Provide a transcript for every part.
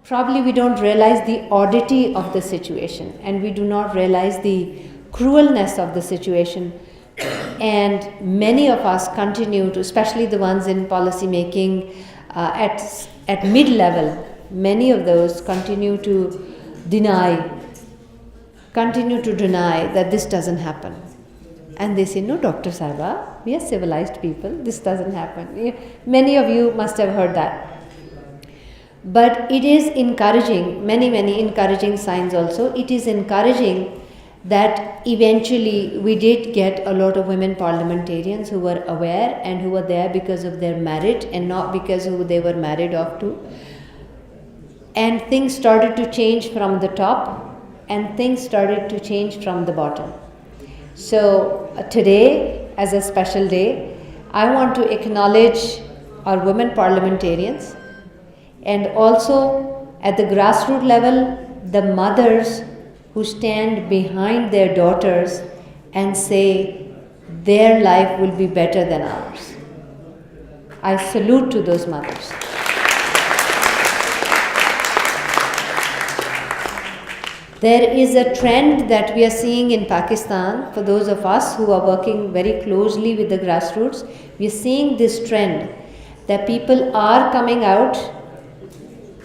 probably we don't realize the oddity of the situation, and we do not realize the cruelness of the situation. And many of us continue to, especially the ones in policy making at mid-level, many of those continue to deny that this doesn't happen. And they say, no, Dr. Saiba, we are civilized people, this doesn't happen. Many of you must have heard that. But it is encouraging, many encouraging signs also. It is encouraging that eventually we did get a lot of women parliamentarians who were aware and who were there because of their merit and not because who they were married off to. And things started to change from the top and things started to change from the bottom. So today, as a special day, I want to acknowledge our women parliamentarians, and also at the grassroots level, the mothers who stand behind their daughters and say their life will be better than ours. I salute to those mothers. There is a trend that we are seeing in Pakistan, for those of us who are working very closely with the grassroots, we are seeing this trend that people are coming out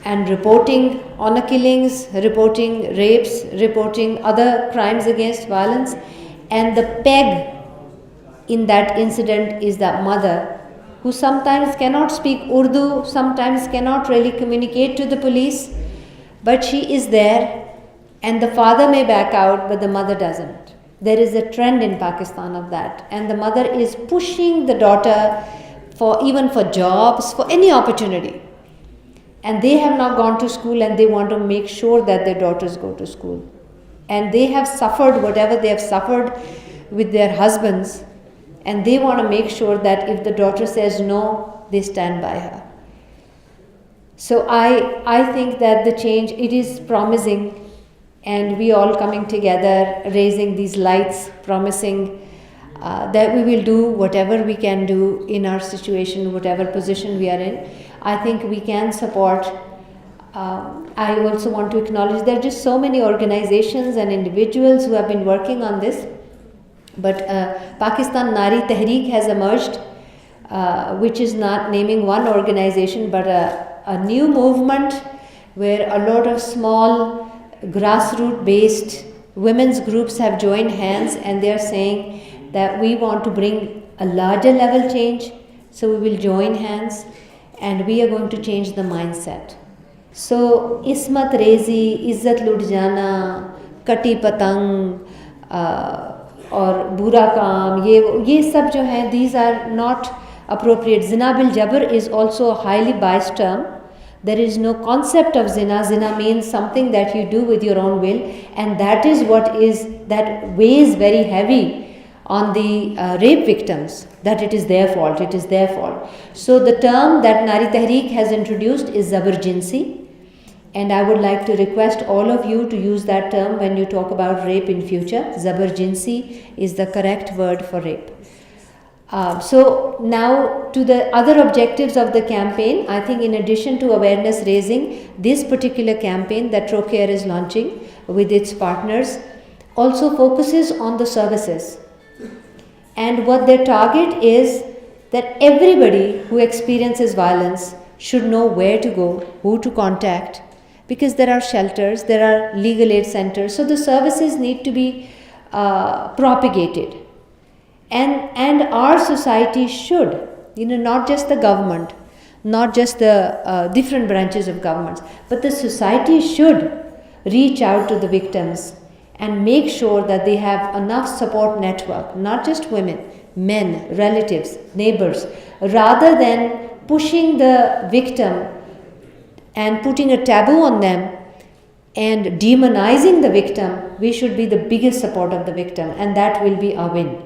and reporting honor killings, reporting rapes, reporting other crimes against violence, and the peg in that incident is that mother who sometimes cannot speak Urdu, sometimes cannot really communicate to the police, but she is there. And the father may back out, but the mother doesn't. There is a trend in Pakistan of that. And the mother is pushing the daughter even for jobs, for any opportunity. And they have not gone to school and they want to make sure that their daughters go to school. And they have suffered whatever they have suffered with their husbands. And they want to make sure that if the daughter says no, they stand by her. So I think that the change, it is promising. And we all coming together, raising these lights, promising that we will do whatever we can do in our situation, whatever position we are in. I think we can support. I also want to acknowledge there are just so many organizations and individuals who have been working on this. But Pakistan Nari Tehreek has emerged, which is not naming one organization, but a new movement where a lot of small grassroots based women's groups have joined hands, and they are saying that we want to bring a larger level change, so we will join hands and we are going to change the mindset. So Ismat Rezi, Izzat Lut Jana, Kati Patang और बुरा काम, ये सब जो हैं, these are not appropriate. Zina bil Jabr is also a highly biased term. There is no concept of zina. Zina means something that you do with your own will, and that is that weighs very heavy on the rape victims, that it is their fault, So the term that Nari Tehreek has introduced is Zabar Jinsi, and I would like to request all of you to use that term when you talk about rape in future. Zabar Jinsi is the correct word for rape. So now to the other objectives of the campaign, I think in addition to awareness raising, this particular campaign that TroCare is launching with its partners also focuses on the services. And what their target is that everybody who experiences violence should know where to go, who to contact, because there are shelters, there are legal aid centers, so the services need to be propagated. And our society should, not just the government, not just the different branches of governments, but the society should reach out to the victims and make sure that they have enough support network, not just women, men, relatives, neighbors, rather than pushing the victim and putting a taboo on them and demonizing the victim. We should be the biggest support of the victim, and that will be our win.